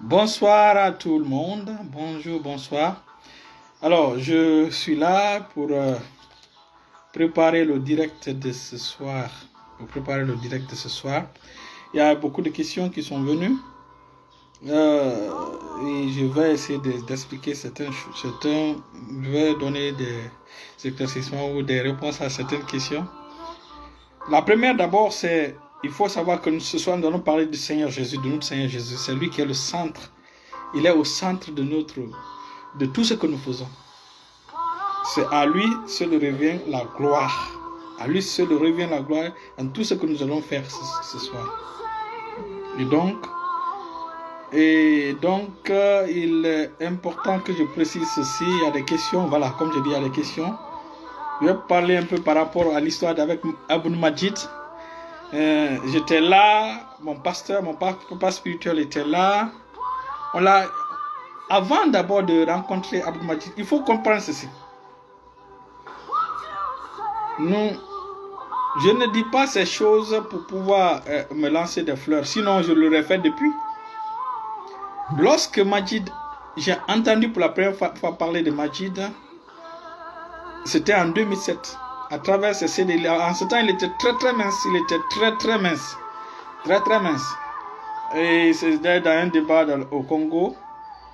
Bonsoir à tout le monde. Bonjour, bonsoir. Alors, je suis là pour préparer le direct de ce soir. Il y a beaucoup de questions qui sont venues. Et je vais essayer d'expliquer certains. Je vais donner des éclaircissements ou des réponses à certaines questions. La première d'abord, c'est il faut savoir que ce soir nous allons parler du Seigneur Jésus, de notre Seigneur Jésus. C'est lui qui est le centre. Il est au centre de tout ce que nous faisons. C'est à lui seul revient la gloire. À lui seul revient la gloire en tout ce que nous allons faire ce soir. Et donc, il est important que je précise ceci. Il y a des questions. Voilà, comme je dis, il y a des questions. Je vais parler un peu par rapport à l'histoire d'avec Aboul Majid. J'étais là, mon pasteur, mon papa spirituel était là. Avant d'abord de rencontrer Aboul Majid, il faut comprendre ceci. Je ne dis pas ces choses pour pouvoir me lancer des fleurs, sinon je l'aurais fait depuis. Lorsque Majid, j'ai entendu pour la première fois parler de Majid, c'était en 2007. À travers ces CD, en ce temps, il était très mince. Très mince. Et c'était dans un débat au Congo,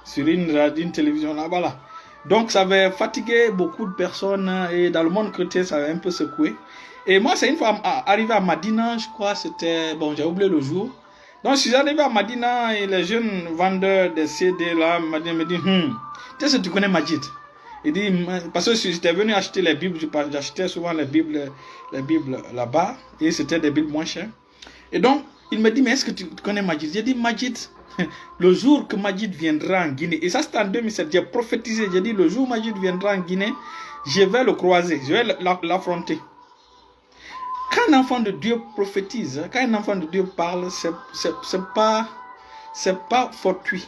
sur une télévision là-bas. Là. Donc, ça avait fatigué beaucoup de personnes. Et dans le monde chrétien, ça avait un peu secoué. Et moi, c'est une fois arrivé à Madina, je crois, c'était... Bon, j'ai oublié le jour. Donc, je suis arrivé à Madina et les jeunes vendeurs de CD là me disent, qu'est-ce que tu connais Majid? Il dit, parce que j'étais venu acheter les Bibles, j'achetais souvent les Bibles là-bas, et c'était des Bibles moins chères. Et donc, il me dit, mais est-ce que tu connais Majid? J'ai dit, Majid, le jour que Majid viendra en Guinée, et ça c'était en 2007, j'ai prophétisé, j'ai dit, le jour où Majid viendra en Guinée, je vais le croiser, je vais l'affronter. Quand un enfant de Dieu prophétise, quand un enfant de Dieu parle, c'est pas fortuit.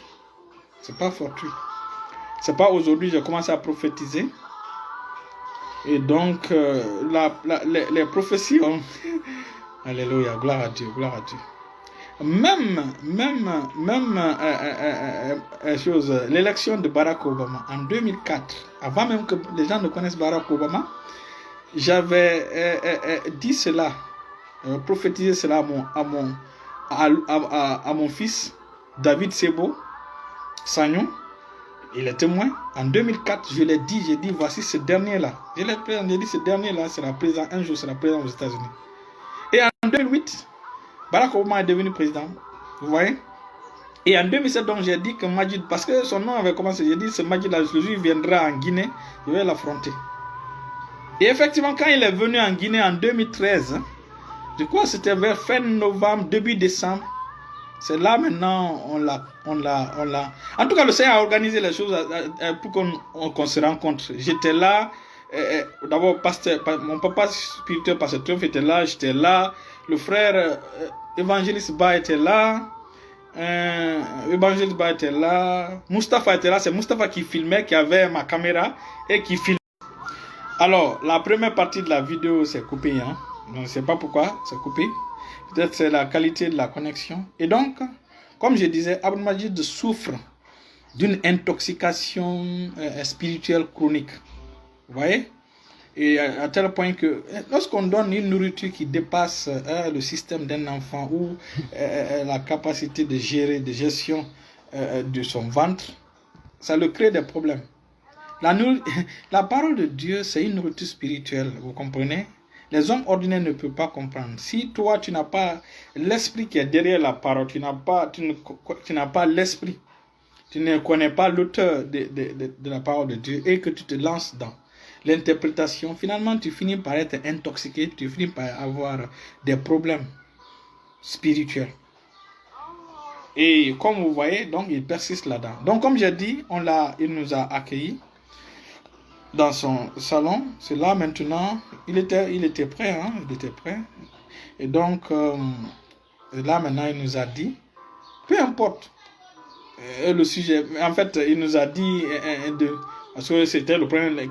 C'est pas fortuit. C'est pas aujourd'hui j'ai commencé à prophétiser. Et donc, les prophéties ont... Alléluia, gloire à Dieu, gloire à Dieu. Même l'élection de Barack Obama en 2004, avant même que les gens ne connaissent Barack Obama, j'avais dit cela, prophétisé cela à mon fils, David Sebo Sagnon. Il est témoin. En 2004, je l'ai dit, j'ai dit, voici ce dernier-là. J'ai dit, ce dernier-là sera présent, un jour sera présent aux États-Unis. Et en 2008, Barack Obama est devenu président. Vous voyez? Et en 2007, donc, j'ai dit que Majid, parce que son nom avait commencé, j'ai dit, ce Majid-là, le jour il viendra en Guinée, je vais l'affronter. Et effectivement, quand il est venu en Guinée en 2013, je crois que c'était vers fin novembre, début décembre, c'est là maintenant on l'a. En tout cas, le Seigneur a organisé les choses pour qu'on se rencontre. J'étais là. D'abord, mon papa spirituel, pasteur Triomphe était là. J'étais là. Le frère évangéliste Ba était là. Mustapha était là. C'est Mustapha qui filmait, qui avait ma caméra et qui filmait. Alors, la première partie de la vidéo s'est coupée. Je ne sais pas pourquoi c'est coupé. Peut-être c'est la qualité de la connexion. Et donc, comme je disais, Aboul Majid souffre d'une intoxication spirituelle chronique. Vous voyez? Et à tel point que lorsqu'on donne une nourriture qui dépasse le système d'un enfant ou la capacité de gestion de son ventre, ça le crée des problèmes. La parole de Dieu, c'est une nourriture spirituelle, vous comprenez? Les hommes ordinaires ne peuvent pas comprendre. Si toi, tu n'as pas l'esprit qui est derrière la parole, tu n'as pas l'esprit, tu ne connais pas l'auteur de la parole de Dieu et que tu te lances dans l'interprétation, finalement, tu finis par être intoxiqué, tu finis par avoir des problèmes spirituels. Et comme vous voyez, donc, il persiste là-dedans. Donc, comme j'ai dit, il nous a accueillis dans son salon. C'est là maintenant, il était prêt, il était prêt. Et donc, là maintenant, il nous a dit, peu importe le sujet, en fait, il nous a dit, parce que c'était le premier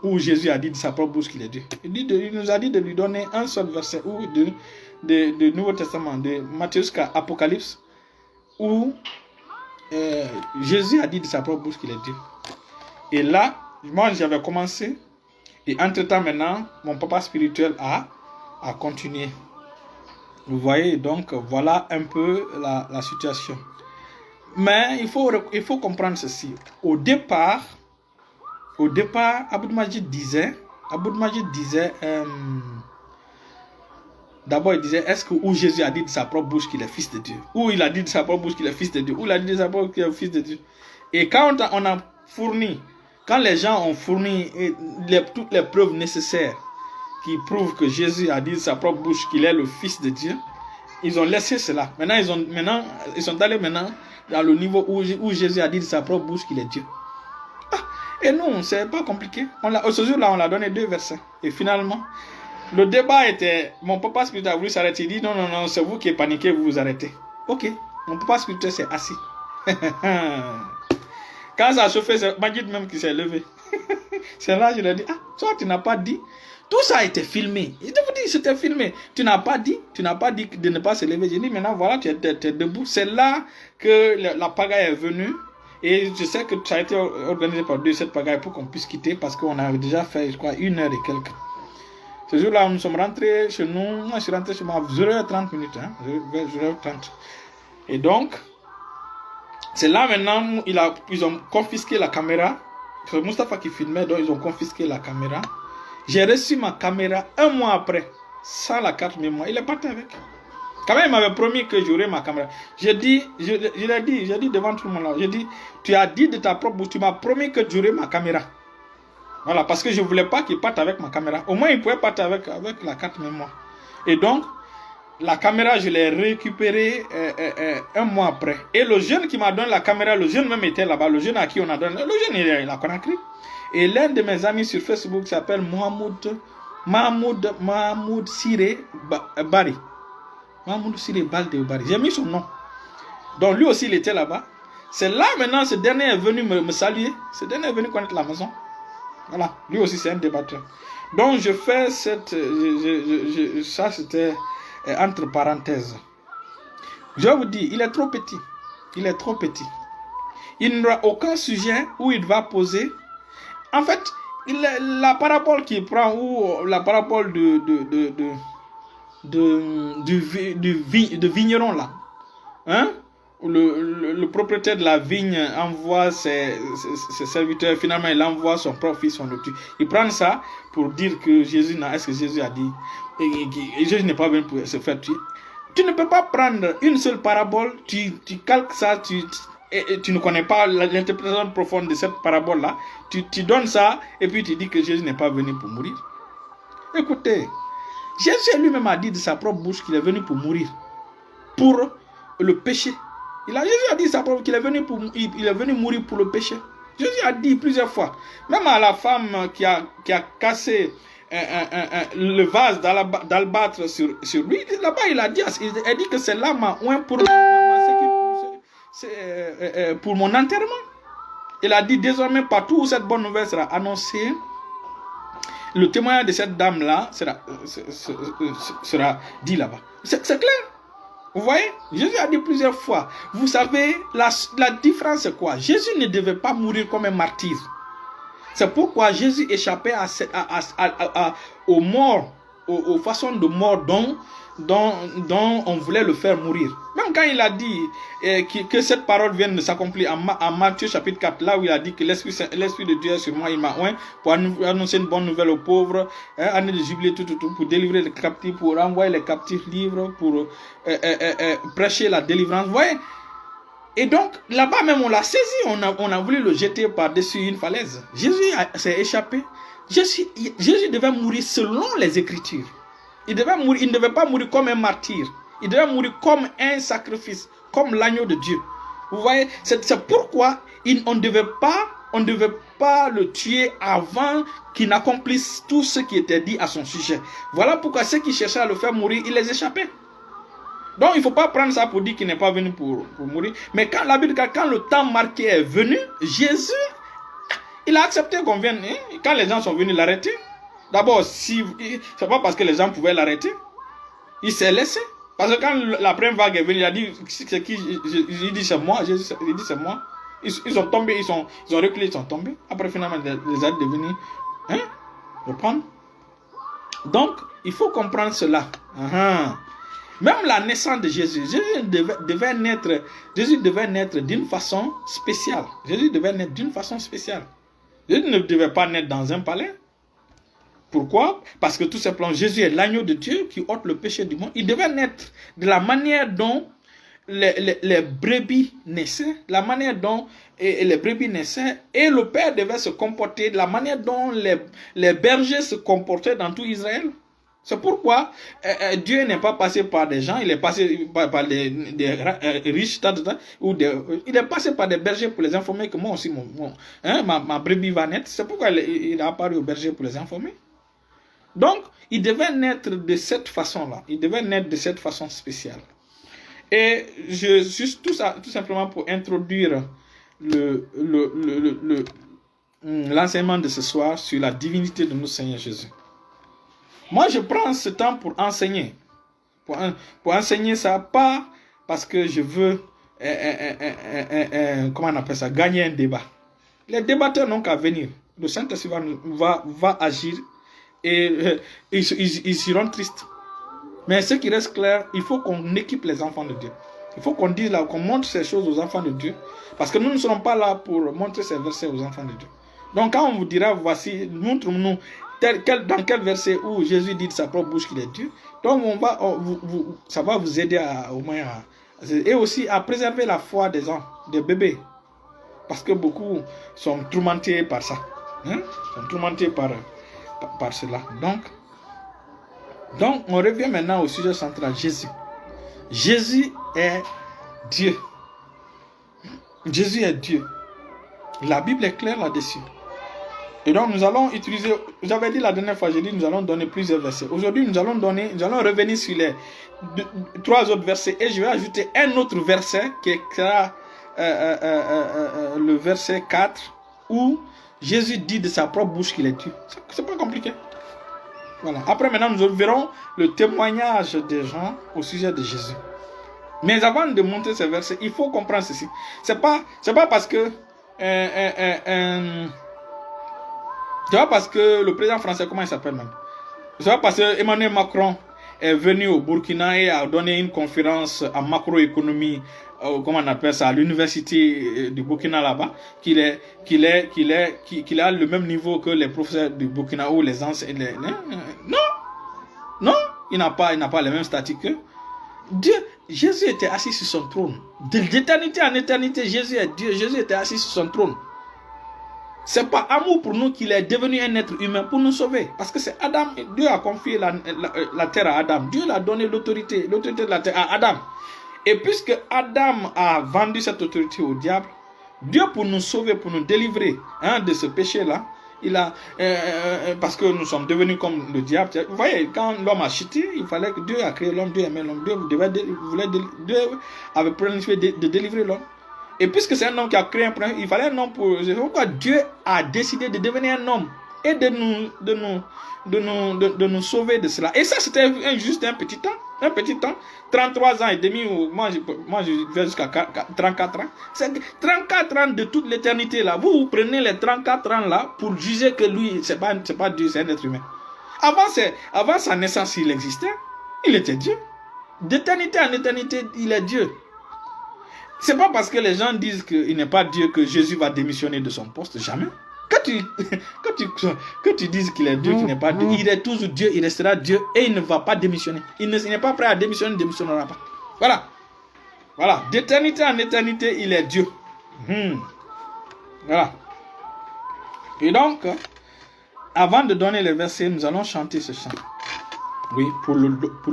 où Jésus a dit de sa propre bouche qu'il est Dieu. Il nous a dit de lui donner un seul verset, ou de Nouveau Testament, de Matthieu jusqu'à Apocalypse, où Jésus a dit de sa propre bouche qu'il est Dieu. Et là, moi j'avais commencé. Et entre-temps maintenant, mon papa spirituel a continué. Vous voyez, donc voilà un peu la situation. Mais il faut comprendre ceci. Au départ, Aboud Majid disait, d'abord il disait, est-ce que où Jésus a dit de sa propre bouche qu'il est fils de Dieu, ou il a dit de sa propre bouche qu'il est fils de Dieu, ou il a dit de sa propre bouche qu'il est fils de Dieu. Et quand on a fourni, quand les gens ont fourni toutes les preuves nécessaires qui prouvent que Jésus a dit de sa propre bouche qu'il est le fils de Dieu, ils ont laissé cela. Maintenant, ils sont allés maintenant dans le niveau où Jésus a dit de sa propre bouche qu'il est Dieu. Et non, c'est pas compliqué. Ce jour-là, on l'a donné 2 versets. Et finalement, le débat était... Mon papa spirituel a voulu s'arrêter. Il dit, non, c'est vous qui êtes paniqué, vous vous arrêtez. Ok, mon papa spirituel s'est assis. Quand ça a chauffé, c'est Majid même qui s'est levé. C'est là que je lui ai dit, toi tu n'as pas dit. Tout ça a été filmé. Je vous dis, c'était filmé. Tu n'as pas dit de ne pas se lever. J'ai dit, maintenant voilà, tu es debout. C'est là que la pagaille est venue. Et je sais que ça a été organisé par Dieu, cette pagaille, pour qu'on puisse quitter, parce qu'on a déjà fait, je crois, 1 heure et quelques. Ce jour-là, nous sommes rentrés chez nous. Moi, je suis rentré chez moi à 0h30 minutes. 0h30. Et donc, c'est là maintenant, ils ont confisqué la caméra. C'est Mustapha qui filmait, donc ils ont confisqué la caméra. J'ai reçu ma caméra 1 mois après, sans la carte mémoire. Il est parti avec. Quand même, il m'avait promis que j'aurais ma caméra. Je l'ai dit devant tout le monde là. J'ai dit, tu as dit de ta propre bouche, tu m'as promis que j'aurais ma caméra. Voilà, parce que je ne voulais pas qu'il parte avec ma caméra. Au moins, il pouvait partir avec la carte mémoire. Et donc, la caméra, je l'ai récupérée 1 mois après. Et le jeune qui m'a donné la caméra, le jeune même était là-bas. Le jeune à qui on a donné, le jeune, il a Conakry. Et l'un de mes amis sur Facebook s'appelle Mahmoud Siré Bari. Mahmoud Siré Balde Bari. J'ai mis son nom. Donc lui aussi, il était là-bas. C'est là maintenant, ce dernier est venu me saluer. Ce dernier est venu connaître la maison. Voilà. Lui aussi, c'est un débatteur. Donc je fais cette... ça, c'était entre parenthèses. Je vous dis, il est trop petit. Il est trop petit. Il n'aura aucun sujet où il va poser. En fait, la parabole qu'il prend, ou la parabole de vigneron là, hein? Le propriétaire de la vigne envoie ses serviteurs, finalement il envoie son propre fils, on le tue. Il prend ça pour dire que Jésus est-ce que Jésus a dit, et Jésus n'est pas venu pour se faire tuer. Tu ne peux pas prendre une seule parabole, tu calques ça, et tu ne connais pas l'interprétation profonde de cette parabole-là, tu donnes ça, et puis tu dis que Jésus n'est pas venu pour mourir. Écoutez, Jésus lui-même a dit de sa propre bouche qu'il est venu pour mourir, pour le péché. Jésus a dit de sa propre qu'il est venu mourir pour le péché. Jésus a dit plusieurs fois, même à la femme qui a cassé le vase d'albâtre sur lui, là-bas il a dit que c'est là ma oint pour mon enterrement. Il a dit désormais partout où cette bonne nouvelle sera annoncée, le témoignage de cette dame-là sera dit là-bas. C'est clair. Vous voyez, Jésus a dit plusieurs fois. Vous savez, la différence c'est quoi? Jésus ne devait pas mourir comme un martyr. C'est pourquoi Jésus échappait aux morts, aux façons de mort dont on voulait le faire mourir. Même quand il a dit que cette parole vienne de s'accomplir en Matthieu chapitre 4, là où il a dit que l'Esprit de Dieu est sur moi, il m'a oint pour annoncer une bonne nouvelle aux pauvres, année de jubilé, tout, pour délivrer les captifs, pour renvoyer les captifs libres, pour prêcher la délivrance. Vous voyez? Et donc, là-bas même, on l'a saisi, on a voulu le jeter par-dessus une falaise. Jésus s'est échappé. Jésus devait mourir selon les Écritures. Il ne devait pas mourir comme un martyr. Il devait mourir comme un sacrifice, comme l'agneau de Dieu. Vous voyez, c'est pourquoi on ne devait pas le tuer avant qu'il n'accomplisse tout ce qui était dit à son sujet. Voilà pourquoi ceux qui cherchaient à le faire mourir, il les échappait. Donc il ne faut pas prendre ça pour dire qu'il n'est pas venu pour mourir. Mais quand le temps marqué est venu, Jésus, il a accepté qu'on vienne. Quand les gens sont venus l'arrêter, d'abord, c'est pas parce que les gens pouvaient l'arrêter. Il s'est laissé. Parce que quand la première vague est venue, il a dit, c'est qui? Il dit, c'est moi. Jésus, il dit, c'est moi. Ils sont tombés, ils ont reculé, ils sont tombés. Après, finalement, les a devenus, reprendre. Donc, il faut comprendre cela. Même la naissance de Jésus, Jésus devait naître d'une façon spéciale. Jésus devait naître d'une façon spéciale. Jésus ne devait pas naître dans un palais. Pourquoi? Parce que tout simplement, Jésus est l'agneau de Dieu qui ôte le péché du monde. Il devait naître de la manière dont les brebis naissaient, la manière dont les brebis naissaient, et le Père devait se comporter de la manière dont les bergers se comportaient dans tout Israël. C'est pourquoi Dieu n'est pas passé par des gens, il est passé par des riches, il est passé par des bergers pour les informer que moi aussi, ma brebis va naître. C'est pourquoi il a apparu aux bergers pour les informer. Donc, il devait naître de cette façon-là. Il devait naître de cette façon spéciale. Et juste tout simplement pour introduire l'enseignement de ce soir sur la divinité de notre Seigneur Jésus. Moi, je prends ce temps pour enseigner. Pour enseigner ça, pas parce que je veux, comment on appelle ça, gagner un débat. Les débatteurs n'ont qu'à venir. Le Saint-Esprit va agir et ils seront tristes. Mais ce qui reste clair, il faut qu'on équipe les enfants de Dieu. Il faut qu'on dise là, qu'on montre ces choses aux enfants de Dieu. Parce que nous ne serons pas là pour montrer ces versets aux enfants de Dieu. Donc quand on vous dira, voici, montre-nous dans quel verset où Jésus dit de sa propre bouche qu'il est Dieu. Donc ça va vous aider au moins et aussi à préserver la foi des bébés. Parce que beaucoup sont tourmentés par ça. Sont tourmentés par cela. Donc, on revient maintenant au sujet central, Jésus. Jésus est Dieu. Jésus est Dieu. La Bible est claire là-dessus. Et donc, nous allons utiliser, j'avais dit la dernière fois, j'ai dit nous allons donner plusieurs versets. Aujourd'hui, nous allons revenir sur les 3 autres versets et je vais ajouter un autre verset qui sera le verset 4 où Jésus dit de sa propre bouche qu'il est Dieu. C'est pas compliqué. Voilà. Après, maintenant, nous verrons le témoignage des gens au sujet de Jésus. Mais avant de montrer ces versets, il faut comprendre ceci. C'est pas parce que le président français, comment il s'appelle même? C'est pas parce que Emmanuel Macron est venu au Burkina et a donné une conférence en macroéconomie, comment on appelle ça, à l'université du Burkina là-bas, qu'il a le même niveau que les professeurs du Burkina ou les enseignants. Non, il n'a pas les mêmes statuts que Dieu. Jésus était assis sur son trône. D'éternité en éternité, Jésus est Dieu. Jésus était assis sur son trône. C'est par amour pour nous qu'il est devenu un être humain pour nous sauver. Parce que c'est Adam, Dieu a confié la terre à Adam. Dieu l'a donné l'autorité de la terre à Adam. Et puisque Adam a vendu cette autorité au diable, Dieu pour nous sauver, pour nous délivrer de ce péché-là, parce que nous sommes devenus comme le diable. Vous voyez, quand l'homme a chuté, il fallait que Dieu a créé l'homme, Dieu aimait l'homme, Dieu avait planifié de délivrer l'homme. Et puisque c'est un homme qui a créé un problème, il fallait un homme pour... C'est pourquoi Dieu a décidé de devenir un homme et de nous sauver de cela. Et ça, c'était juste un petit temps. 33 ans et demi, moi je vais jusqu'à 34 ans. C'est 34 ans de toute l'éternité là. Vous prenez les 34 ans là pour juger que lui, c'est pas Dieu, c'est un être humain. Avant sa naissance, il existait. Il était Dieu. D'éternité en éternité, il est Dieu. C'est pas parce que les gens disent qu'il n'est pas Dieu que Jésus va démissionner de son poste. Jamais. Quand tu dises qu'il est Dieu, qu'il n'est pas Dieu, il est toujours Dieu, il restera Dieu et il ne va pas démissionner. Il n'est pas prêt à démissionner, il ne démissionnera pas. Voilà. D'éternité en éternité, il est Dieu. Voilà. Et donc, avant de donner les versets, nous allons chanter ce chant. Oui, pour le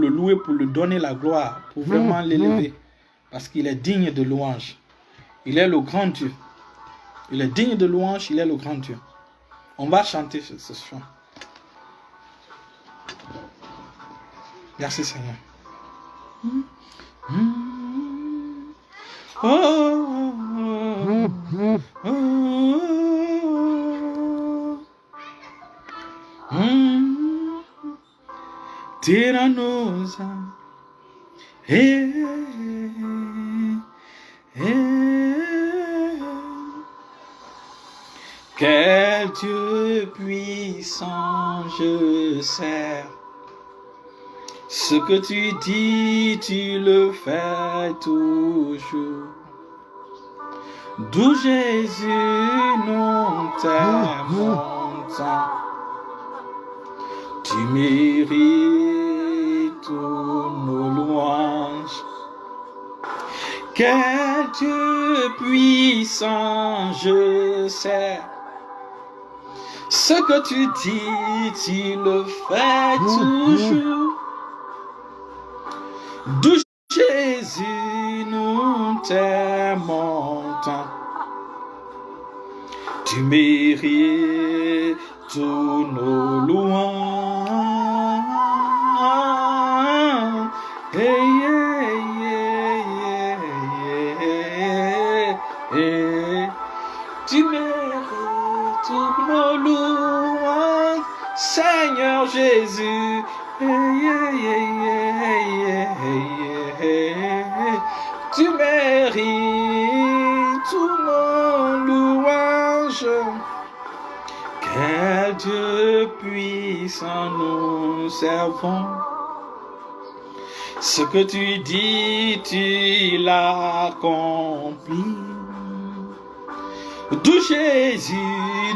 louer, pour lui donner la gloire, pour vraiment l'élever. Parce qu'il est digne de louange. Il est le grand Dieu. Il est digne de louange, il est le grand Dieu. On va chanter ce chant. Merci Seigneur. Tyrannosa Quel Dieu puissant, je sers. Ce que tu dis, tu le fais toujours. D'où Jésus nous t'aimons tant. Tu mérites tous nos louanges. Quel Dieu puissant, je sais. Ce que tu dis, tu le fais toujours. D'où Jésus nous t'aimons tant. Tu mérites tous nos louanges. Hey, yeah, yeah, yeah, yeah. Tu mérites tous nos louanges, Seigneur Jésus. Hey, yeah, yeah, yeah, yeah. Tu mérites tous nos louanges. Quel Dieu puissant nous servons. Ce que tu dis, tu l'accomplis. D'où Jésus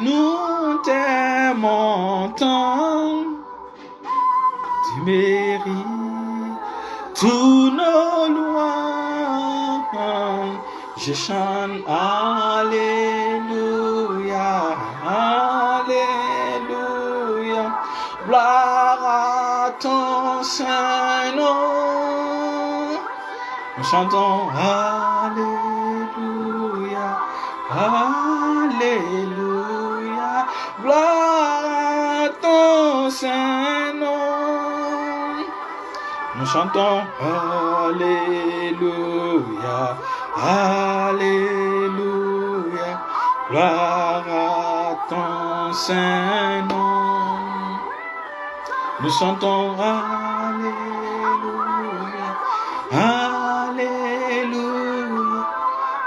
nous t'aimons tant. Tu mérites tous nos louanges. Je chante Alléluia, Alléluia. Gloire à ton saint nom. Nous chantons Alléluia, Alléluia. Gloire à ton saint nom. Nous chantons Alléluia, Alléluia. Gloire à ton saint nom. Nous chantons Alléluia, Alléluia.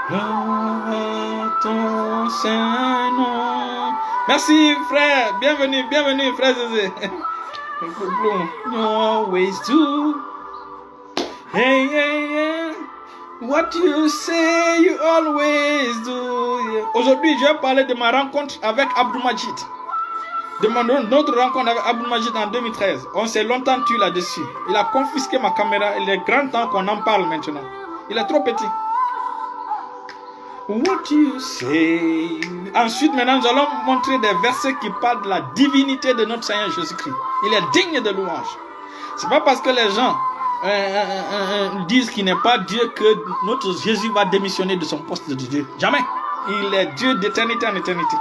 Gloire à ton saint nom. Merci frère, bienvenue, bienvenue frère Zézé. You always do. Hey, hey, hey. What you say, you always do. Yeah. Aujourd'hui, je vais parler de ma rencontre avec Abdou Majid. De notre rencontre avec Abdou Majid en 2013. On s'est longtemps tué là-dessus. Il a confisqué ma caméra. Il est grand temps qu'on en parle maintenant. Il est trop petit. What you say. Ensuite, maintenant, nous allons montrer des versets qui parlent de la divinité de notre Seigneur Jésus-Christ. Il est digne de louange. C'est pas parce que les gens disent qu'il n'est pas Dieu que notre Jésus va démissionner de son poste de Dieu. Jamais. Il est Dieu d'éternité en éternité.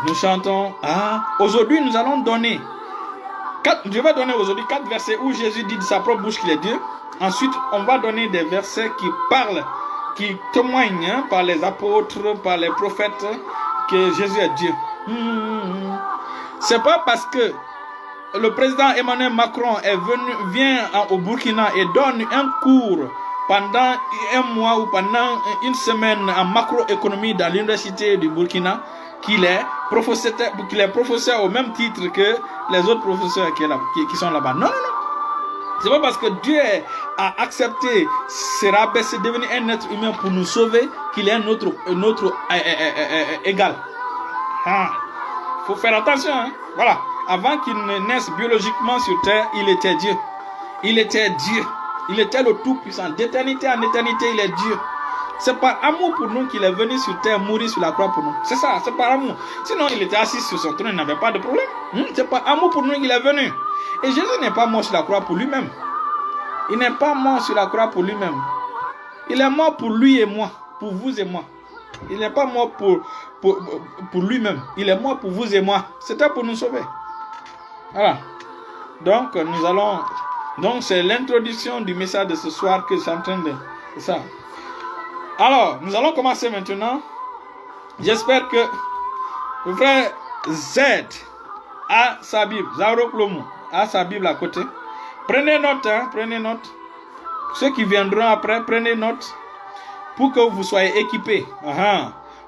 Nous chantons. Aujourd'hui, nous allons donner. Je vais donner aujourd'hui 4 versets où Jésus dit de sa propre bouche qu'il est Dieu. Ensuite, on va donner des versets qui parlent, qui témoignent par les apôtres, par les prophètes, que Jésus est Dieu. C'est pas parce que le président Emmanuel Macron vient au Burkina et donne un cours pendant un mois ou pendant une semaine en macroéconomie dans l'université du Burkina qu'il est professeur au même titre que les autres professeurs qui sont là-bas. Non, non, non. C'est pas parce que Dieu a accepté se rabaisser, devenir un être humain pour nous sauver qu'il est notre égal. Faut faire attention. Hein? Voilà. Avant qu'il ne naisse biologiquement sur terre, il était Dieu. Il était Dieu. Il était le Tout-Puissant. D'éternité en éternité, il est Dieu. C'est par amour pour nous qu'il est venu sur terre, mourir sur la croix pour nous. C'est ça, c'est par amour. Sinon, il était assis sur son trône, il n'avait pas de problème. C'est par amour pour nous qu'il est venu. Et Jésus n'est pas mort sur la croix pour lui-même. Il n'est pas mort sur la croix pour lui-même. Il est mort pour lui et moi, pour vous et moi. Il n'est pas mort pour lui-même. Il est mort pour vous et moi. C'était pour nous sauver. Voilà. Donc, nous allons... Donc, c'est l'introduction du message de ce soir que je suis en train de... C'est ça. Alors, nous allons commencer maintenant. J'espère que le frère Z a sa Bible. Zaro Plomo a sa Bible à côté. Prenez note, hein, prenez note. Ceux qui viendront après, prenez note pour que vous soyez équipés.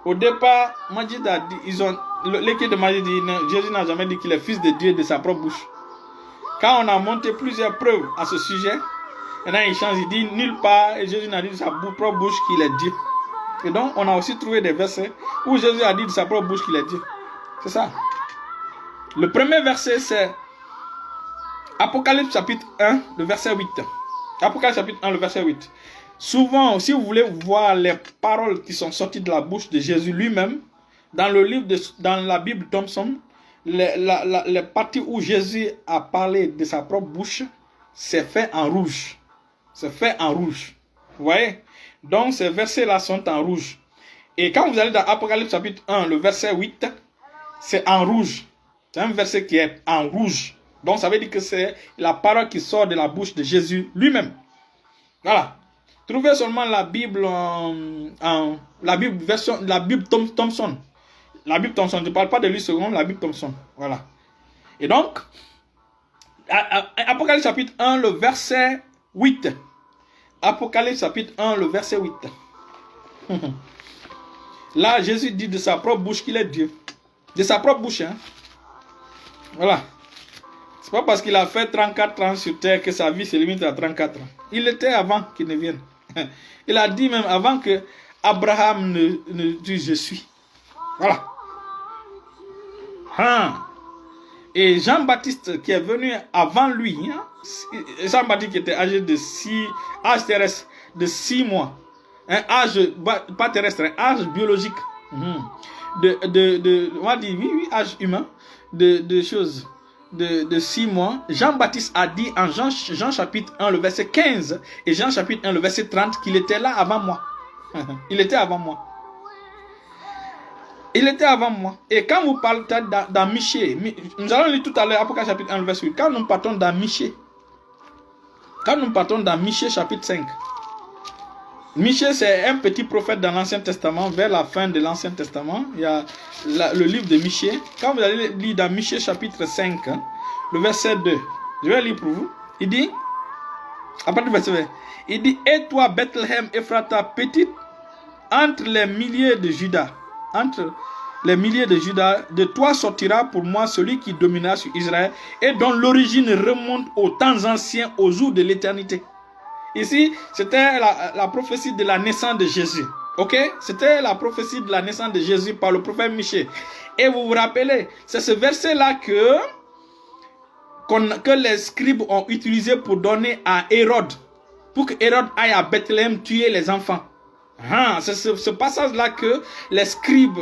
Au départ, Majid a dit, l'équipe de Majid dit, Jésus n'a jamais dit qu'il est fils de Dieu de sa propre bouche. Quand on a monté plusieurs preuves à ce sujet, maintenant il change, il dit nulle part, et Jésus n'a dit de sa propre bouche qu'il est Dieu. Et donc, on a aussi trouvé des versets où Jésus a dit de sa propre bouche qu'il est Dieu. C'est ça. Le premier verset, c'est Apocalypse chapitre 1, le verset 8. Apocalypse chapitre 1, le verset 8. Souvent, si vous voulez voir les paroles qui sont sorties de la bouche de Jésus lui-même, dans le livre dans la Bible Thompson, les parties où Jésus a parlé de sa propre bouche, c'est fait en rouge. C'est fait en rouge. Vous voyez? Donc, ces versets-là sont en rouge. Et quand vous allez dans Apocalypse chapitre 1, le verset 8, c'est en rouge. C'est un verset qui est en rouge. Donc, ça veut dire que c'est la parole qui sort de la bouche de Jésus lui-même. Voilà. Trouvez seulement la Bible la Bible Thompson. La Bible Thompson, je ne parle pas de lui second, la Bible Thompson. Voilà. Et donc, Apocalypse chapitre 1, le verset 8. Apocalypse chapitre 1, le verset 8. Là, Jésus dit de sa propre bouche qu'il est Dieu. De sa propre bouche, hein. Voilà. C'est pas parce qu'il a fait 34 ans sur terre que sa vie se limite à 34 ans. Il était avant qu'il ne vienne. Il a dit même avant que Abraham ne dise je suis. Voilà. Et Jean-Baptiste qui est venu avant lui, Jean-Baptiste qui était âgé de 6 mois. Un âge, pas terrestre, un âge biologique. On va dire, oui, âge humain, de choses. De 6 mois, Jean-Baptiste a dit en Jean chapitre 1, le verset 15, et Jean chapitre 1, le verset 30, qu'il était là avant moi. Il était avant moi. Il était avant moi. Et quand vous parlez dans Michée, nous allons lire tout à l'heure Apocalypse chapitre 1, le verset 8, quand nous partons dans Michée, chapitre 5, Michée, c'est un petit prophète dans l'Ancien Testament, vers la fin de l'Ancien Testament. Il y a le livre de Michée. Quand vous allez lire dans Michée chapitre 5, le verset 2, je vais lire pour vous. Il dit, à partir du verset 20, il dit, et toi, Bethléem, Ephrata, petite, entre les milliers de Juda, de toi sortira pour moi celui qui dominera sur Israël et dont l'origine remonte aux temps anciens, aux jours de l'éternité. Ici, c'était la prophétie de la naissance de Jésus. Ok? C'était la prophétie de la naissance de Jésus par le prophète Michée. Et vous vous rappelez, c'est ce verset-là que les scribes ont utilisé pour donner à Hérode. Pour que Hérode aille à Bethléem tuer les enfants. C'est ce passage-là que les scribes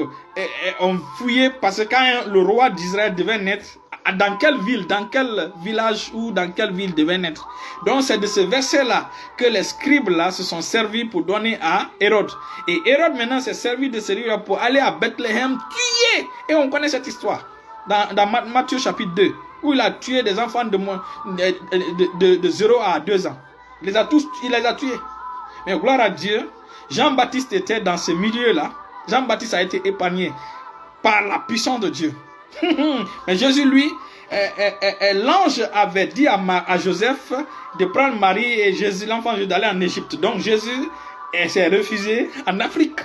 ont fouillé parce que quand le roi d'Israël devait naître, dans quelle ville, dans quel village ou dans quelle ville devait naître. Donc c'est de ce verset-là que les scribes-là se sont servis pour donner à Hérode. Et Hérode maintenant s'est servi de celui-là pour aller à Bethléem tuer. Et on connaît cette histoire dans Matthieu chapitre 2, où il a tué des enfants de 0 à 2 ans. Il les a tués. Mais gloire à Dieu, Jean-Baptiste était dans ce milieu-là. Jean-Baptiste a été épargné par la puissance de Dieu. Mais Jésus, lui, l'ange avait dit à Joseph de prendre Marie et Jésus, l'enfant Jésus, d'aller en Égypte. Donc Jésus s'est refusé en Afrique.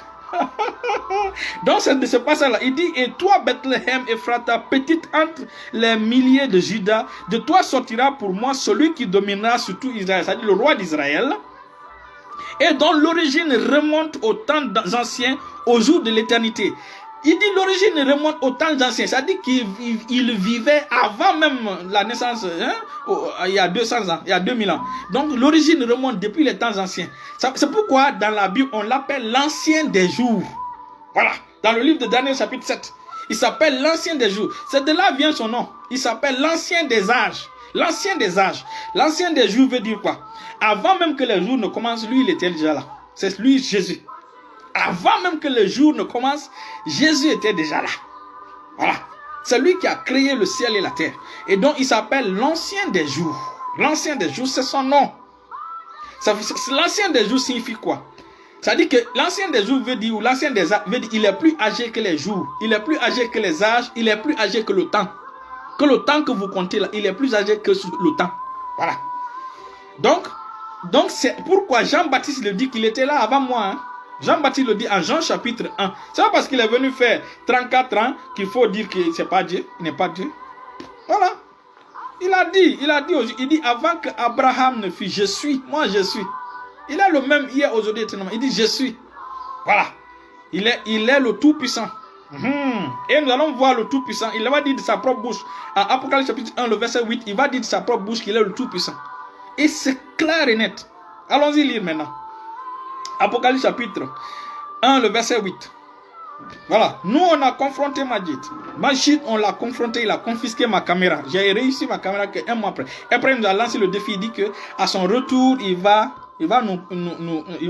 Donc c'est de ce passage-là. Il dit, et toi, Bethléem, Ephrata, petite entre les milliers de Juda, de toi sortira pour moi celui qui dominera sur tout Israël, c'est-à-dire le roi d'Israël, et dont l'origine remonte aux temps anciens, aux jours de l'éternité. Il dit l'origine remonte aux temps anciens, c'est-à-dire qu'il vivait avant même la naissance, il y a 200 ans, il y a 2000 ans. Donc l'origine remonte depuis les temps anciens. C'est pourquoi dans la Bible on l'appelle l'ancien des jours. Voilà, dans le livre de Daniel chapitre 7, il s'appelle l'ancien des jours. C'est de là vient son nom. Il s'appelle l'ancien des âges. L'ancien des âges. L'ancien des jours veut dire quoi? Avant même que les jours ne commencent, lui il était déjà là. C'est lui Jésus. Avant même que le jour ne commence, Jésus était déjà là. Voilà. C'est lui qui a créé le ciel et la terre. Et donc, il s'appelle l'ancien des jours. L'ancien des jours, c'est son nom. L'ancien des jours signifie quoi? Ça dit que l'ancien des jours veut dire, ou l'ancien des âges veut dire, il est plus âgé que les jours. Il est plus âgé que les âges. Il est plus âgé que le temps. Que le temps que vous comptez là, il est plus âgé que le temps. Voilà. Donc, Donc c'est pourquoi Jean-Baptiste le dit qu'il était là avant moi. Hein. Jean-Baptiste le dit en Jean chapitre 1. C'est pas parce qu'il est venu faire 34 ans qu'il faut dire que c'est pas Dieu. Il n'est pas Dieu. Voilà. Il dit avant qu'Abraham ne fût, je suis. Moi je suis. Il est le même hier, aujourd'hui, éternellement. Il dit je suis. Voilà. Il est le Tout-Puissant. Et nous allons voir le Tout-Puissant. Il va dire de sa propre bouche. En Apocalypse chapitre 1, le verset 8, il va dire de sa propre bouche qu'il est le Tout-Puissant. Et c'est clair et net. Allons-y lire maintenant. Apocalypse chapitre 1, le verset 8. Voilà. Nous, on a confronté Majid. Majid, on l'a confronté, il a confisqué ma caméra. J'ai réussi ma caméra qu'un mois après. Après, il nous a lancé le défi. Il dit qu'à son retour, il va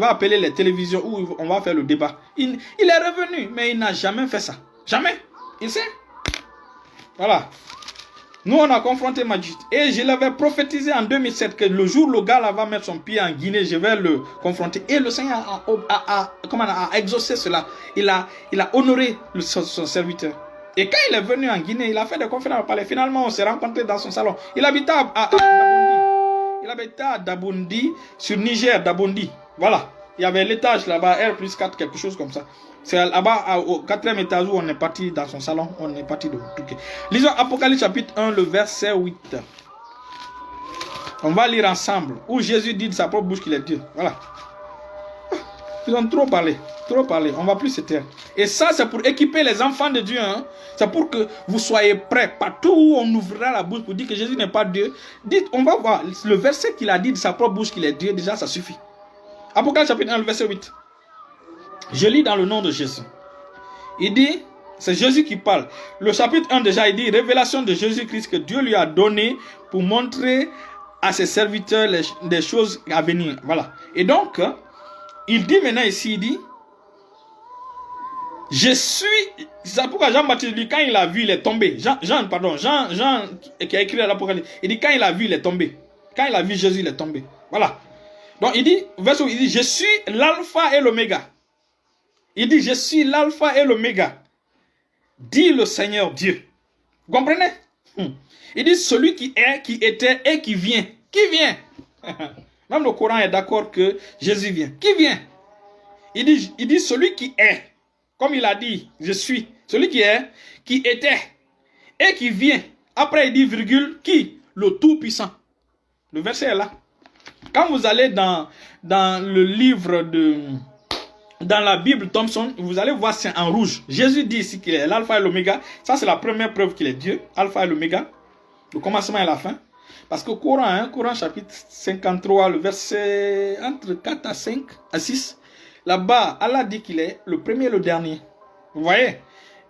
appeler les télévisions où on va faire le débat. Il est revenu, mais il n'a jamais fait ça. Jamais. Il sait. Voilà. Nous, on a confronté Majid. Et je l'avais prophétisé en 2007 que le jour où le gars là va mettre son pied en Guinée, je vais le confronter. Et le Seigneur a exaucé cela. Il a honoré son serviteur. Et quand il est venu en Guinée, il a fait des conférences à parler. Finalement, on s'est rencontrés dans son salon. Il habitait à Dabondi. Il habitait à Dabondi, sur Niger, Dabondi. Voilà. Il y avait l'étage là-bas, R+4, quelque chose comme ça. C'est là-bas, au 4e étage où on est parti dans son salon. On est parti de Touquet. Lisons Apocalypse chapitre 1, le verset 8. On va lire ensemble. Où Jésus dit de sa propre bouche qu'il est Dieu. Voilà. Ils ont trop parlé. Trop parlé. On ne va plus se taire. Et ça, c'est pour équiper les enfants de Dieu. Hein. C'est pour que vous soyez prêts. Partout où on ouvrira la bouche pour dire que Jésus n'est pas Dieu. Dites, on va voir. Le verset qu'il a dit de sa propre bouche qu'il est Dieu, déjà, ça suffit. Apocalypse chapitre 1, le verset 8. Je lis dans le nom de Jésus. Il dit, c'est Jésus qui parle. Le chapitre 1 déjà, il dit, révélation de Jésus-Christ que Dieu lui a donné pour montrer à ses serviteurs des choses à venir. Voilà. Et donc, il dit maintenant ici, il dit, je suis, c'est pourquoi Jean-Baptiste dit, quand il a vu, il est tombé. Jean qui a écrit l'Apocalypse, il dit, quand il a vu, il est tombé. Quand il a vu Jésus, il est tombé. Voilà. Donc il dit, verset où il dit, je suis l'alpha et l'oméga. Il dit, je suis l'alpha et l'oméga. Dit le Seigneur Dieu. Vous comprenez? Il dit, celui qui est, qui était et qui vient. Qui vient? Même le Coran est d'accord que Jésus vient. Qui vient? Il dit, celui qui est. Comme il a dit, je suis. Celui qui est, qui était et qui vient. Après, il dit, virgule, qui? Le Tout-Puissant. Le verset est là. Quand vous allez dans le livre dans la Bible Thompson, vous allez voir c'est en rouge. Jésus dit ici qu'il est l'alpha et l'oméga. Ça c'est la première preuve qu'il est Dieu. Alpha et l'oméga. Le commencement et la fin. Parce que Coran, Coran chapitre 53, le verset entre 4 à 5 à 6. Là-bas, Allah dit qu'il est le premier et le dernier. Vous voyez?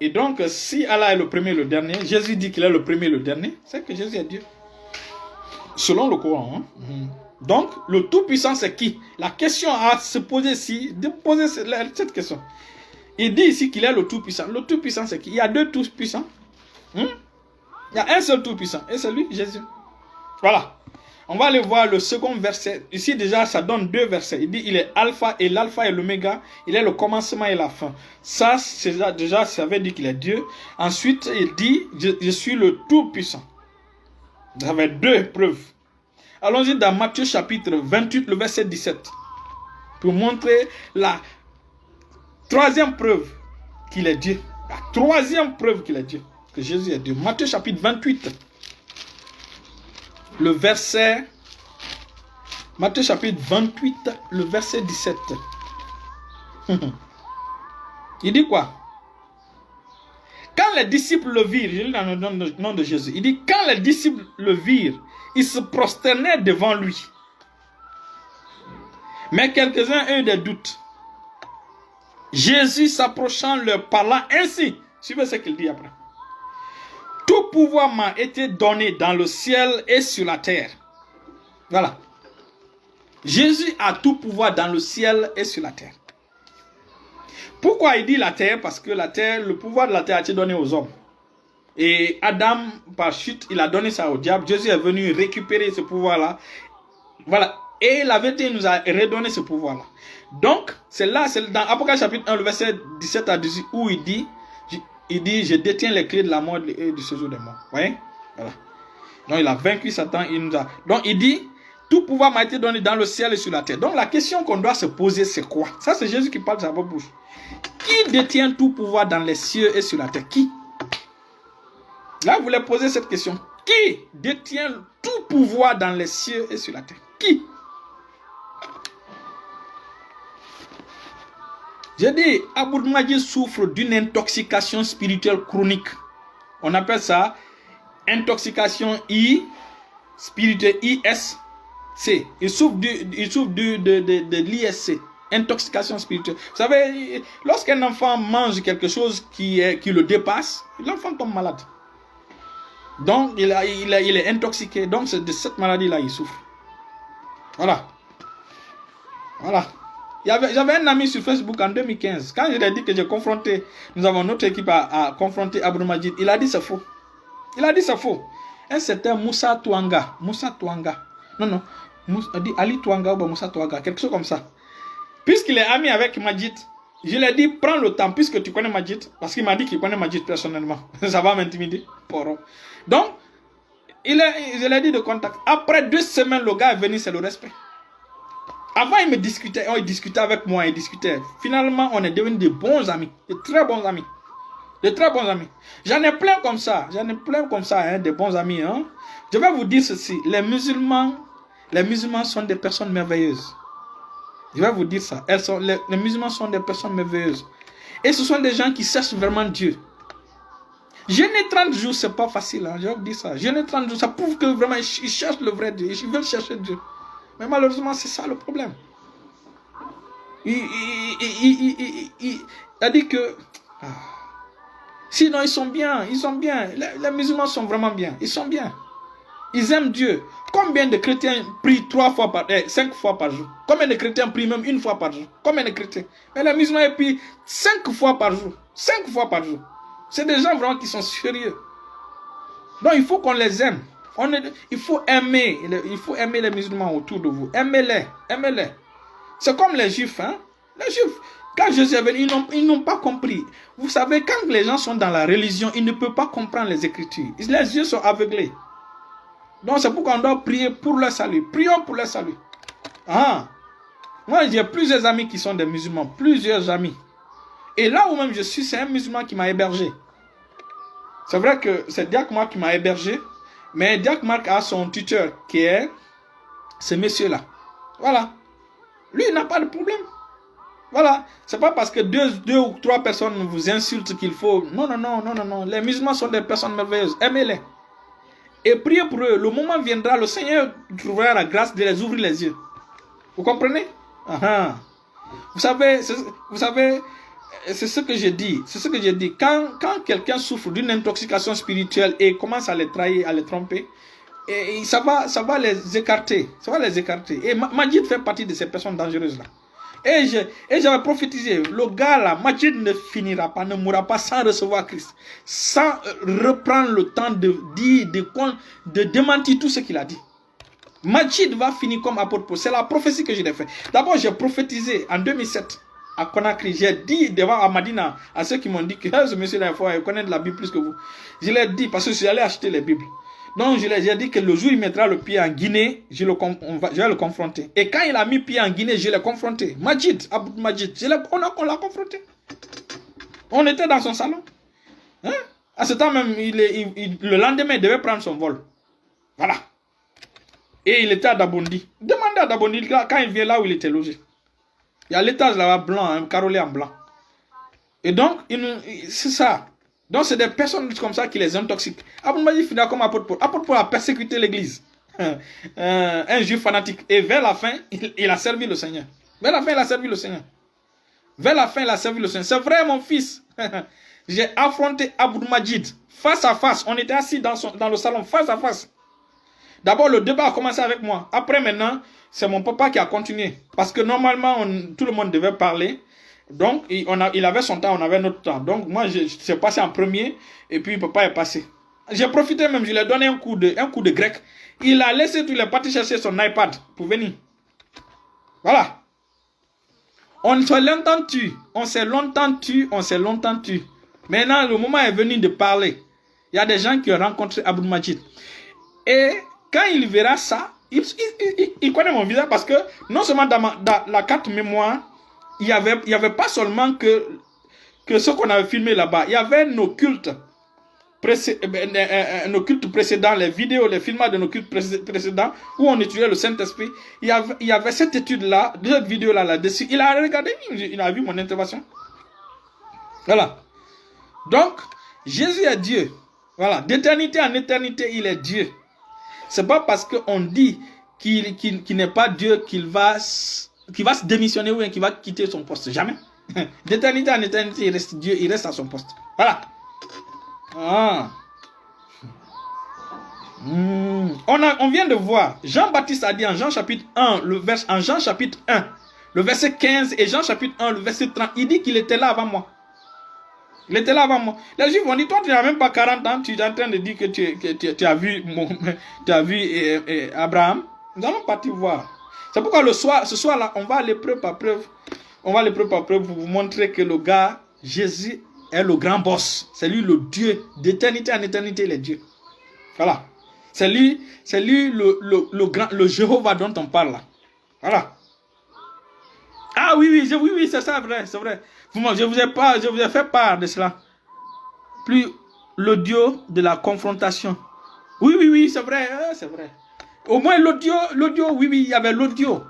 Et donc, si Allah est le premier et le dernier, Jésus dit qu'il est le premier et le dernier, c'est que Jésus est Dieu. Selon le Coran. Donc, le Tout-Puissant, c'est qui? La question à se poser ici, de poser cette question. Il dit ici qu'il est le Tout-Puissant. Le Tout-Puissant, c'est qui? Il y a deux Tout-Puissants. Il y a un seul Tout-Puissant. Et c'est lui, Jésus. Voilà. On va aller voir le second verset. Ici, déjà, ça donne deux versets. Il dit, il est Alpha et l'Alpha et l'Oméga. Il est le commencement et la fin. Ça, déjà, ça veut dire qu'il est Dieu. Ensuite, il dit, je suis le Tout-Puissant. Vous avez deux preuves. Allons-y dans Matthieu chapitre 28, le verset 17. Pour montrer la troisième preuve qu'il est Dieu. La troisième preuve qu'il est Dieu. Que Jésus est Dieu. Matthieu chapitre 28. Le verset. Matthieu chapitre 28, le verset 17. Il dit quoi? Quand les disciples le virent, je lis dans le nom de Jésus. Il dit, quand les disciples le virent, ils se prosternaient devant lui. Mais quelques-uns eurent des doutes. Jésus s'approchant leur parlant ainsi. Suivez ce qu'il dit après. Tout pouvoir m'a été donné dans le ciel et sur la terre. Voilà. Jésus a tout pouvoir dans le ciel et sur la terre. Pourquoi il dit la terre? Parce que la terre, le pouvoir de la terre a été donné aux hommes. Et Adam, par chute, il a donné ça au diable. Jésus est venu récupérer ce pouvoir-là. Voilà. Et la vérité nous a redonné ce pouvoir-là. Donc, c'est là, c'est dans Apocalypse chapitre 1, le verset 17 à 18, où il dit, je détiens les clés de la mort et du séjour des morts. Vous voyez? Voilà. Donc, il a vaincu Satan. Donc, il dit, Tout pouvoir m'a été donné dans le ciel et sur la terre. Donc la question qu'on doit se poser, c'est quoi? Ça, c'est Jésus qui parle de sa propre bouche. Qui détient tout pouvoir dans les cieux et sur la terre? Qui? Là, vous voulez poser cette question. Qui détient tout pouvoir dans les cieux et sur la terre? Qui? J'ai dit, Aboud Majid souffre d'une intoxication spirituelle chronique. On appelle ça intoxication spirituelle ISC. Il souffre de l'ISC, intoxication spirituelle. Vous savez, lorsqu'un enfant mange quelque chose qui le dépasse, l'enfant tombe malade. Donc, il est intoxiqué. Donc, c'est de cette maladie-là il souffre. Voilà. Voilà. J'avais un ami sur Facebook en 2015. Quand je lui ai dit que j'ai confronté, nous avons notre équipe à confronter Aboud Majid, il a dit c'est faux. Il a dit c'est faux. Un certain Moussa Touanga. Moussa Touanga. Non. dit Ali Touanga ou Moussa Touanga. Quelque chose comme ça. Puisqu'il est ami avec Majid, je lui ai dit prends le temps, puisque tu connais Majid. Parce qu'il m'a dit qu'il connaît Majid personnellement. Ça va m'intimider. Donc, je lui ai dit de contact. Après 2 semaines, le gars est venu, c'est le respect. Avant, il discutait avec moi, il discutait. Finalement, on est devenus de bons amis, de très bons amis. De très bons amis. J'en ai plein comme ça, hein, de bons amis. Hein. Je vais vous dire ceci, les musulmans sont des personnes merveilleuses. Je vais vous dire ça. Les musulmans sont des personnes merveilleuses. Et ce sont des gens qui cherchent vraiment Dieu. Jeûner 30 jours, c'est pas facile. Hein, je vais vous dire ça. Jeûner 30 jours, ça prouve que vraiment, ils cherchent le vrai Dieu. Ils veulent chercher Dieu. Mais malheureusement, c'est ça le problème. Il a dit que... Sinon, ils sont bien. Les musulmans sont vraiment bien. Ils sont bien. Ils aiment Dieu. Combien de chrétiens prient 5 fois par jour? Combien de chrétiens prient même 1 fois par jour? Combien de chrétiens? Mais les musulmans prient 5 fois par jour. 5 fois par jour. C'est des gens vraiment qui sont sérieux. Donc, il faut qu'on les aime. Il faut aimer les musulmans autour de vous. Aimez-les. C'est comme les juifs. Hein? Les juifs, quand Jésus est venu, ils n'ont pas compris. Vous savez, quand les gens sont dans la religion, ils ne peuvent pas comprendre les Écritures. Les yeux sont aveuglés. Donc c'est pourquoi on doit prier pour leur salut. Prions pour leur salut. Moi, j'ai plusieurs amis qui sont des musulmans. Plusieurs amis. Et là où même je suis, c'est un musulman qui m'a hébergé. C'est vrai que c'est Diak Mark qui m'a hébergé. Mais Diak Mark a son tuteur qui est ce monsieur-là. Voilà. Lui, il n'a pas de problème. Voilà. C'est pas parce que 2 ou 3 personnes vous insultent qu'il faut... Non. Les musulmans sont des personnes merveilleuses. Aimez-les. Et priez pour eux. Le moment viendra, le Seigneur trouvera la grâce de les ouvrir les yeux. Vous comprenez? Vous savez, c'est ce que j'ai dit. C'est ce que j'ai dit. Quand quelqu'un souffre d'une intoxication spirituelle et commence à les trahir, à les tromper, et ça va les écarter. Ça va les écarter. Et Majid fait partie de ces personnes dangereuses-là. Et j'avais prophétisé, le gars là, Majid ne finira pas, ne mourra pas sans recevoir Christ. Sans reprendre le temps de dire, de démentir tout ce qu'il a dit. Majid va finir comme apôtre Paul. C'est la prophétie que je l'ai fait. D'abord, j'ai prophétisé en 2007 à Conakry. J'ai dit devant Amadina à ceux qui m'ont dit que ce monsieur-là, il connaît de la Bible plus que vous. Je l'ai dit parce que je suis allé acheter les Bibles. Donc, j'ai dit que le jour où il mettra le pied en Guinée, je vais le confronter. Et quand il a mis pied en Guinée, je l'ai confronté. Majid, Aboud Majid, on l'a confronté. On était dans son salon. Hein? À ce temps même, le lendemain, il devait prendre son vol. Voilà. Et il était à Dabondi. Demandez à Dabondi quand il vient là où il était logé. Il y a l'étage là-bas blanc, un carolé en blanc. Et donc, c'est ça. Donc, c'est des personnes comme ça qui les intoxiquent. Aboud Majid finira comme apôtre Paul. Apôtre Paul a persécuté l'église. Un juif fanatique. Et vers la fin, il a servi le Seigneur. Vers la fin, il a servi le Seigneur. Vers la fin, il a servi le Seigneur. C'est vrai, mon fils. J'ai affronté Aboud Majid face à face. On était assis dans le salon face à face. D'abord, le débat a commencé avec moi. Après, maintenant, c'est mon papa qui a continué. Parce que normalement, tout le monde devait parler. Donc, il avait son temps, on avait notre temps. Donc, moi, je suis passé en premier. Et puis, papa est passé. J'ai profité même, je lui ai donné un coup de grec. Il a laissé tout, il est parti chercher son iPad pour venir. Voilà. On s'est longtemps tu. Maintenant, le moment est venu de parler. Il y a des gens qui ont rencontré Aboud Majid. Et quand il verra ça, Il connaît mon visage parce que non seulement dans la carte mémoire, il y avait pas seulement que ce qu'on avait filmé là-bas. Il y avait nos cultes précédents, les vidéos, les filmages de nos cultes précédents où on étudiait le Saint-Esprit. Il y avait cette étude-là, cette vidéo-là là-dessus. Il a regardé, il a vu mon intervention. Voilà. Donc, Jésus est Dieu. Voilà. D'éternité en éternité, il est Dieu. C'est pas parce qu'on dit qu'il n'est pas Dieu qu'il va se démissionner ou qu'il va quitter son poste. Jamais. D'éternité en éternité, il reste Dieu, il reste à son poste. Voilà. Ah. On vient de voir, Jean-Baptiste a dit en Jean chapitre 1, le verset 15 et Jean chapitre 1, le verset 30, il dit qu'il était là avant moi. Il était là avant moi. Les Juifs ont dit, toi tu n'as même pas 40 ans, tu es en train de dire que tu as vu, Abraham. Nous allons partir voir. C'est pourquoi ce soir-là, on va aller preuve par preuve. On va aller preuve par preuve pour vous montrer que le gars, Jésus, est le grand boss. C'est lui le Dieu. D'éternité en éternité, il est Dieu. Voilà. C'est lui le Jéhovah dont on parle là. Voilà. Ah oui, c'est ça, vrai, c'est vrai. Je vous ai fait part de cela. Plus l'audio de la confrontation. Oui, c'est vrai, c'est vrai. Au moins l'audio, oui, il y avait l'audio.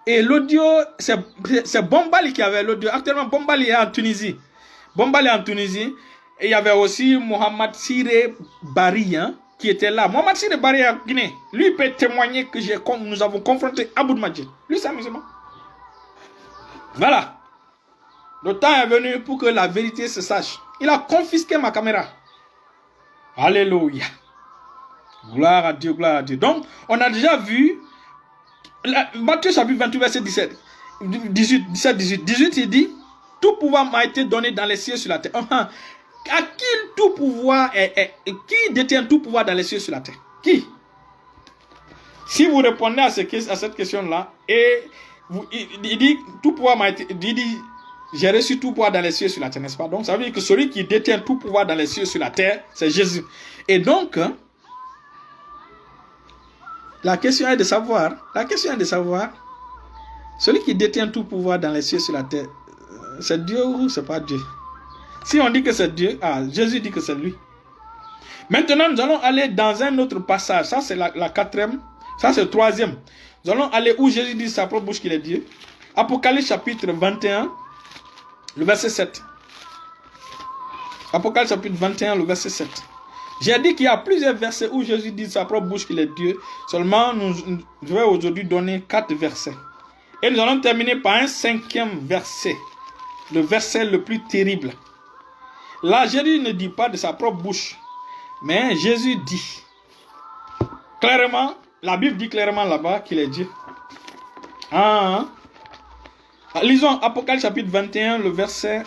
Et l'audio, c'est Bombali qui avait l'audio. Actuellement, Bombali est en Tunisie. Et il y avait aussi Mohamed Siré Bari, qui était là. Mohamed Siré Bari en Guinée. Lui peut témoigner que nous avons confronté Aboud Majid. Lui, c'est musulman. Voilà. Le temps est venu pour que la vérité se sache. Il a confisqué ma caméra. Alléluia. Gloire à Dieu, gloire à Dieu. Donc, on a déjà vu Matthieu chapitre 28, verset 18, il dit, tout pouvoir m'a été donné dans les cieux et sur la terre. À qui tout pouvoir qui détient tout pouvoir dans les cieux et sur la terre? Qui? Si vous répondez à cette question-là, et il dit, tout pouvoir m'a été, il dit, j'ai reçu tout pouvoir dans les cieux et sur la terre, n'est-ce pas? Donc, ça veut dire que celui qui détient tout pouvoir dans les cieux et sur la terre, c'est Jésus. Et donc, la question est de savoir, celui qui détient tout pouvoir dans les cieux et sur la terre, c'est Dieu ou c'est pas Dieu? Si on dit que c'est Dieu, Jésus dit que c'est lui. Maintenant, nous allons aller dans un autre passage. Ça, c'est la quatrième. Ça, c'est le troisième. Nous allons aller où Jésus dit de sa propre bouche qu'il est Dieu. Apocalypse chapitre 21, le verset 7. Apocalypse chapitre 21, le verset 7. J'ai dit qu'il y a plusieurs versets où Jésus dit de sa propre bouche qu'il est Dieu. Seulement, je vais aujourd'hui donner 4 versets. Et nous allons terminer par un 5e verset. Le verset le plus terrible. Là, Jésus ne dit pas de sa propre bouche. Mais Jésus dit clairement, la Bible dit clairement là-bas qu'il est Dieu. Lisons Apocalypse chapitre 21, le verset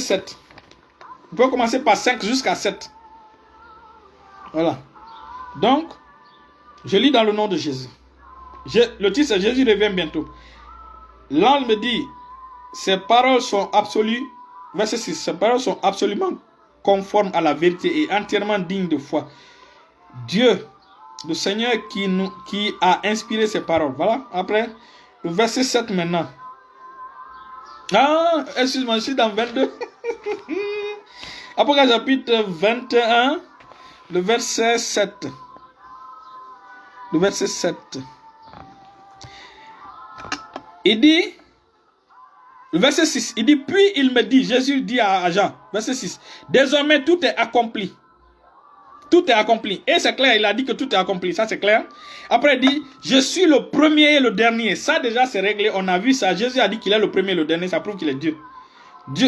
7. On peut commencer par 5 jusqu'à 7. Voilà. Donc, je lis dans le nom de Jésus. Le titre c'est Jésus revient bientôt. L'ange me dit, ces paroles sont absolues. Verset 6. Ces paroles sont absolument conformes à la vérité et entièrement dignes de foi. Dieu, le Seigneur qui a inspiré ces paroles. Voilà. Après, le verset 7 maintenant. Excuse-moi, je suis dans 22. Apocalypse chapitre 21, le verset 7. Le verset 7. Il dit, le verset 6, il dit, puis il me dit, Jésus dit à Jean, verset 6, désormais tout est accompli. Tout est accompli. Et c'est clair, il a dit que tout est accompli, ça c'est clair. Après il dit, je suis le premier et le dernier. Ça déjà c'est réglé, on a vu ça. Jésus a dit qu'il est le premier et le dernier, ça prouve qu'il est Dieu.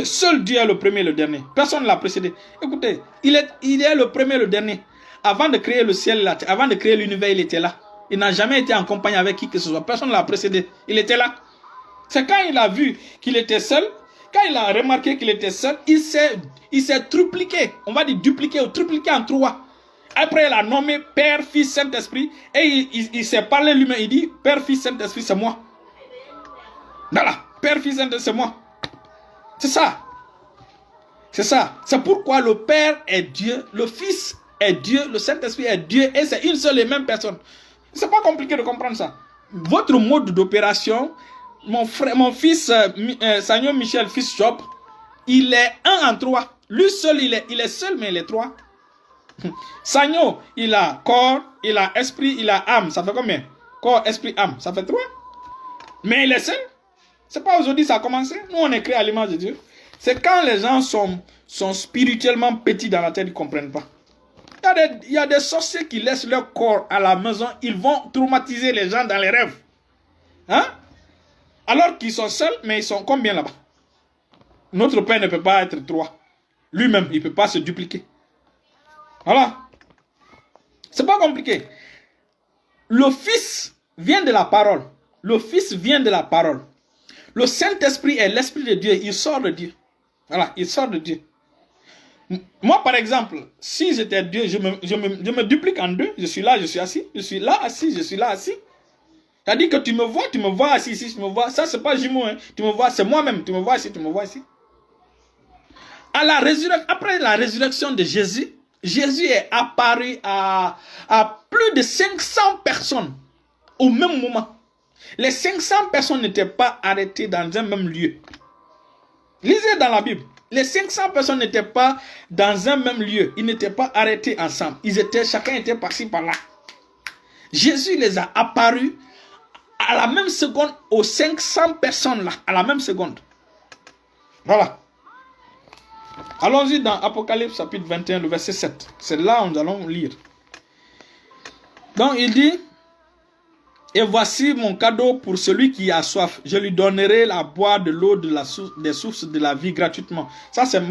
Seul Dieu est le premier et le dernier. Personne ne l'a précédé. Écoutez, il est le premier et le dernier. Avant de créer le ciel et la terre, avant de créer l'univers, il était là. Il n'a jamais été en compagnie avec qui que ce soit. Personne ne l'a précédé. Il était là. C'est quand il a vu qu'il était seul, quand il a remarqué qu'il était seul, il s'est tripliqué. On va dire dupliqué ou tripliqué en 3. Après, il a nommé Père, Fils, Saint-Esprit. Et il s'est parlé lui-même. Il dit, Père, Fils, Saint-Esprit, c'est moi. Voilà. Père, Fils, Saint-Esprit, c'est moi. C'est ça. C'est ça. C'est pourquoi le Père est Dieu, le Fils est Dieu, le Saint-Esprit est Dieu et c'est une seule et même personne. C'est pas compliqué de comprendre ça. Votre mode d'opération, mon fils Sagnon Michel, fils Job, il est un en trois. Lui seul, il est seul, mais il est trois. Sagnon, il a corps, il a esprit, il a âme. Ça fait combien? Corps, esprit, âme. Ça fait 3. Mais il est seul. C'est pas aujourd'hui ça a commencé. Nous, on est créé à l'image de Dieu. C'est quand les gens sont spirituellement petits dans la tête, ils ne comprennent pas. Il y a des sorciers qui laissent leur corps à la maison. Ils vont traumatiser les gens dans les rêves. Hein? Alors qu'ils sont seuls, mais ils sont combien là-bas? Notre Père ne peut pas être 3. Lui-même, il ne peut pas se dupliquer. Voilà. C'est pas compliqué. Le Fils vient de la parole. Le Fils vient de la parole. Le Saint-Esprit est l'Esprit de Dieu. Il sort de Dieu. Voilà, il sort de Dieu. Moi, par exemple, si j'étais Dieu, je me duplique en deux. Je suis là, je suis assis. Je suis là, assis, je suis là, assis. C'est-à-dire que tu me vois assis ici, tu me vois. Ça, c'est pas jumeau. Hein. Tu me vois, c'est moi-même. Tu me vois ici, tu me vois ici. Après la résurrection de Jésus, Jésus est apparu à plus de 500 personnes au même moment. Les 500 personnes n'étaient pas arrêtées dans un même lieu. Lisez dans la Bible. Les 500 personnes n'étaient pas dans un même lieu. Ils n'étaient pas arrêtés ensemble. Chacun était par-ci, par-là. Jésus les a apparus à la même seconde aux 500 personnes là. À la même seconde. Voilà. Allons-y dans Apocalypse chapitre 21, le verset 7. C'est là où nous allons lire. Donc il dit: et voici mon cadeau pour celui qui a soif. Je lui donnerai à boire de l'eau des sources de la vie gratuitement. Ça c'est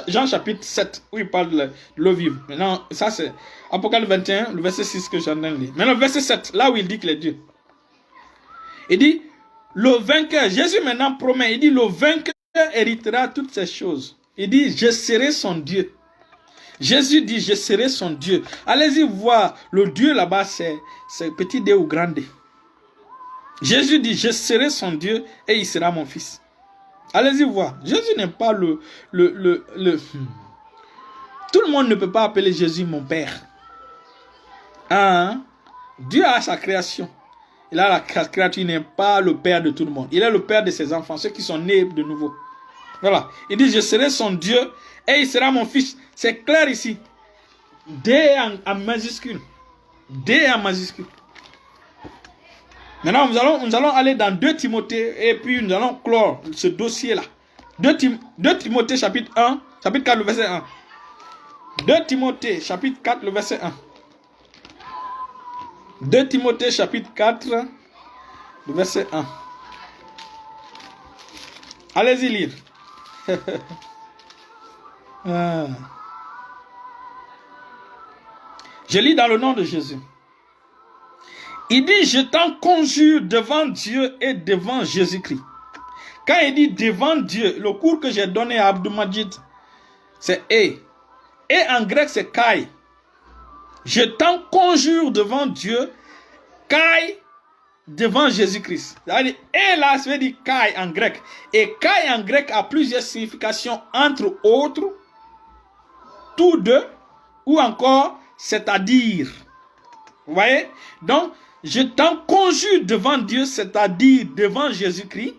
Jean chapitre 7, où il parle de l'eau vive. Maintenant, ça c'est Apocalypse 21, le verset 6 que j'en ai lu. Maintenant, le verset 7, là où il dit qu'il est Dieu. Il dit, le vainqueur, Jésus maintenant promet, il dit, le vainqueur héritera toutes ces choses. Il dit, je serai son Dieu. Jésus dit, je serai son Dieu. Allez-y voir, le Dieu là-bas, c'est petit D ou grand D. Jésus dit, je serai son Dieu et il sera mon fils. Allez-y voir. Jésus n'est pas Tout le monde ne peut pas appeler Jésus mon père. Hein? Dieu a sa création. Il a la créature, il n'est pas le père de tout le monde. Il est le père de ses enfants, ceux qui sont nés de nouveau. Voilà. Il dit, je serai son Dieu et il sera mon fils. C'est clair ici. D en majuscule. D en majuscule. Maintenant, nous allons aller dans 2 Timothée et puis nous allons clore ce dossier-là. 2 Timothée chapitre 1, chapitre 4, le verset 1. 2 Timothée chapitre 4, le verset 1. 2 Timothée chapitre 4, le verset 1. Allez-y lire. Je lis dans le nom de Jésus. Il dit, je t'en conjure devant Dieu et devant Jésus-Christ. Quand il dit devant Dieu, le cours que j'ai donné à Abdou Majid, c'est et. Et en grec, c'est kai. Je t'en conjure devant Dieu, kai devant Jésus-Christ. Et là, ça veut dire kai en grec. Et kai en grec a plusieurs significations, entre autres, tous deux, ou encore, c'est-à-dire. Vous voyez? Donc, je t'en conjure devant Dieu, c'est-à-dire devant Jésus-Christ,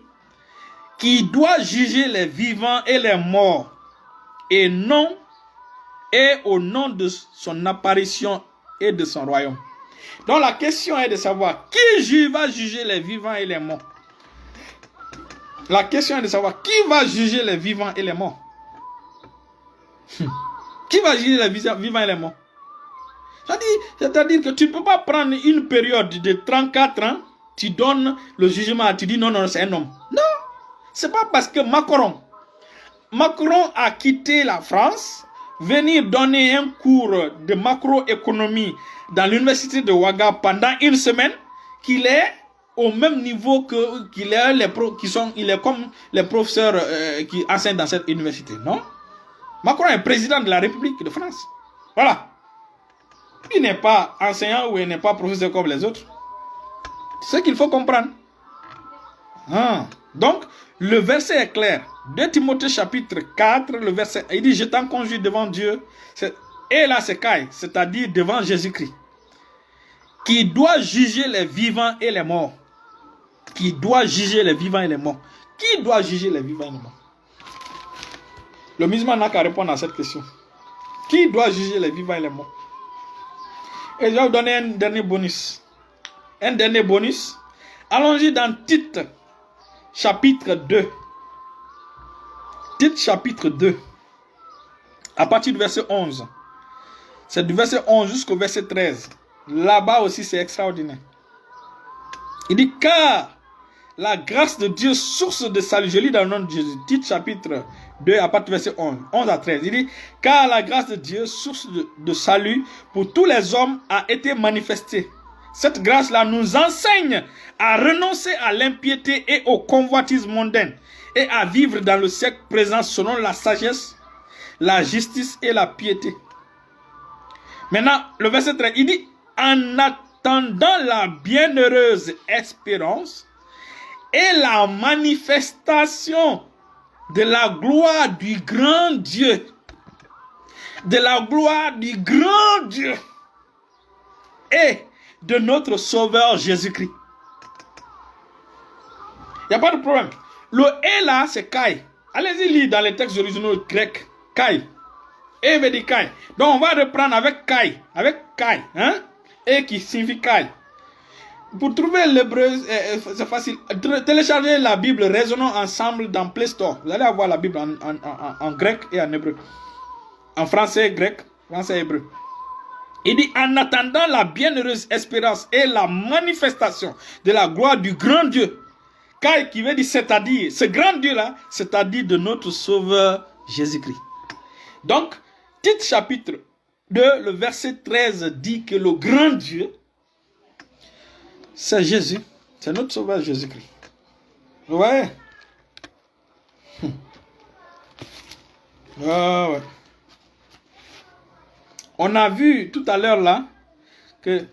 qui doit juger les vivants et les morts, et au nom de son apparition et de son royaume. Donc la question est de savoir qui va juger les vivants et les morts. La question est de savoir qui va juger les vivants et les morts. Qui va juger les vivants et les morts? C'est-à-dire que tu ne peux pas prendre une période de 34 ans, tu donnes le jugement, tu dis non, c'est un homme. Non, c'est pas parce que Macron a quitté la France, venir donner un cours de macroéconomie dans l'université de Ouaga pendant une semaine, qu'il est au même niveau qu'il est il est comme les professeurs qui enseignent dans cette université. Non, Macron est président de la République de France. Voilà. Il n'est pas enseignant ou il n'est pas professeur comme les autres. C'est ce qu'il faut comprendre. Donc, le verset est clair. 2 Timothée chapitre 4, le verset, il dit, je t'en conjure devant Dieu Et là, c'est Kai, c'est-à-dire devant Jésus-Christ, qui doit juger les vivants et les morts. Qui doit juger les vivants et les morts. Qui doit juger les vivants et les morts? Le musulman n'a qu'à répondre à cette question. Qui doit juger les vivants et les morts? Et je vais vous donner un dernier bonus. Un dernier bonus. Allons-y dans Tite, chapitre 2. Tite, chapitre 2. À partir du verset 11. C'est du verset 11 jusqu'au verset 13. Là-bas aussi, c'est extraordinaire. Il dit, car la grâce de Dieu, source de salut. Je lis dans le nom de Jésus. Tite, chapitre 2, à partir du verset 11. 11 à 13. Il dit, car la grâce de Dieu, source de salut pour tous les hommes, a été manifestée. Cette grâce-là nous enseigne à renoncer à l'impiété et au convoitisme mondain et à vivre dans le siècle présent selon la sagesse, la justice et la piété. Maintenant, le verset 13, il dit, en attendant la bienheureuse espérance et la manifestation de la gloire du grand Dieu. De la gloire du grand Dieu. Et de notre Sauveur Jésus-Christ. Il n'y a pas de problème. Le et là, c'est Kai. Allez-y lire dans les textes originaux grecs. Kai. Et veut dire Kai. Donc on va reprendre avec Kai. Avec Kai. Hein? Et qui signifie Kai. Pour trouver l'hébreu, c'est facile. Téléchargez la Bible, raisonnons ensemble dans Play Store. Vous allez avoir la Bible en grec et en hébreu. En français, grec, français, hébreu. Il dit, en attendant la bienheureuse espérance et la manifestation de la gloire du grand Dieu. Kai qui veut dire, c'est-à-dire, ce grand Dieu-là, c'est-à-dire de notre Sauveur Jésus-Christ. Donc, Tite chapitre 2, le verset 13 dit que le grand Dieu, c'est Jésus, c'est notre Sauveur Jésus-Christ. Vous voyez? Ah ouais. On a vu tout à l'heure là que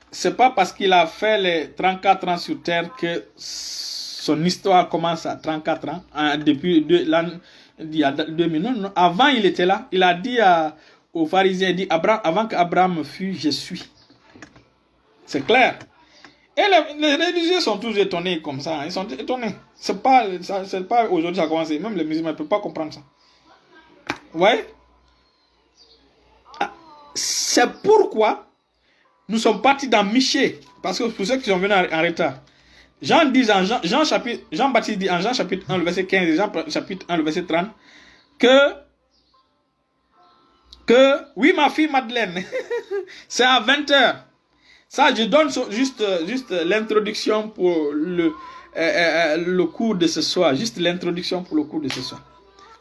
c'est pas parce qu'il a fait les 34 ans sur terre que son histoire commence à 34 ans, depuis il y a 2000. Non, avant il était là. Il a dit aux pharisiens, il dit, avant qu'Abraham fût, je suis. C'est clair. Et les religieux sont tous étonnés comme ça. Ils sont étonnés. C'est pas aujourd'hui ça a commencé. Même les musulmans ne peuvent pas comprendre ça. Vous voyez? C'est pourquoi nous sommes partis dans Michée. Parce que pour ceux qui sont venus en retard. Jean-Baptiste dit en Jean chapitre 1, le verset 15 et Jean chapitre 1, le verset 30 que oui, ma fille Madeleine, c'est à 20h. Ça, je donne juste l'introduction pour le cours de ce soir. Juste l'introduction pour le cours de ce soir.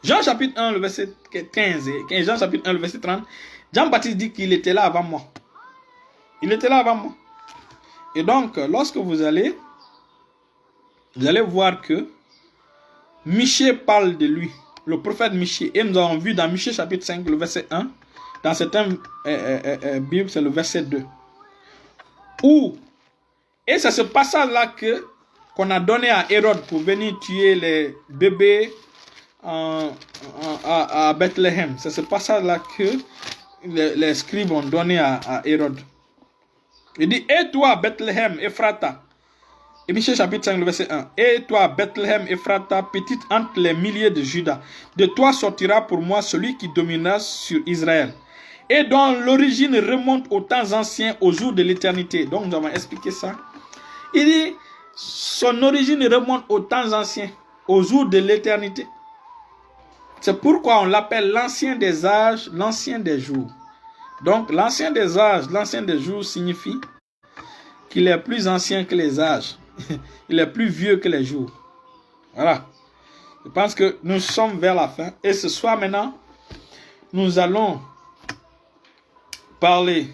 Jean chapitre 1, le verset 15 et Jean chapitre 1, le verset 30. Jean-Baptiste dit qu'il était là avant moi. Il était là avant moi. Et donc, lorsque vous allez voir que Michée parle de lui. Le prophète Michée. Et nous avons vu dans Michée chapitre 5, le verset 1. Dans certaines Bibles, c'est le verset 2. Et c'est ce passage-là qu'on a donné à Hérode pour venir tuer les bébés à Bethléem. C'est ce passage-là que les scribes ont donné à Hérode. Il dit, et toi, Bethléem, Ephrata. Et Michée chapitre 5, le verset 1. Et toi, Bethléem, Ephrata, petite entre les milliers de Judas, de toi sortira pour moi celui qui dominera sur Israël, et dont l'origine remonte aux temps anciens, aux jours de l'éternité. Donc nous avons expliqué ça. Il dit, son origine remonte aux temps anciens, aux jours de l'éternité. C'est pourquoi on l'appelle l'ancien des âges, l'ancien des jours. Donc l'ancien des âges, l'ancien des jours signifie qu'il est plus ancien que les âges. Il est plus vieux que les jours. Voilà. Je pense que nous sommes vers la fin. Et ce soir maintenant, nous allons parler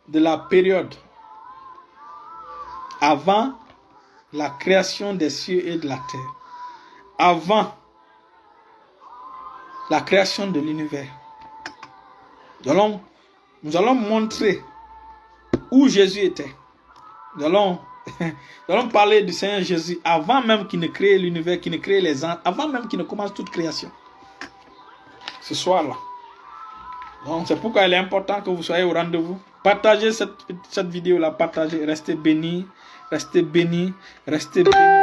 de la période avant la création des cieux et de la terre. Avant la création de l'univers. Nous allons montrer où Jésus était. Nous allons parler du Seigneur Jésus avant même qu'il ne crée l'univers, qu'il ne crée les anges, avant même qu'il ne commence toute création. Ce soir-là. Donc c'est pourquoi il est important que vous soyez au rendez-vous. Partagez cette vidéo là, partagez, restez bénis, restez bénis, restez bénis.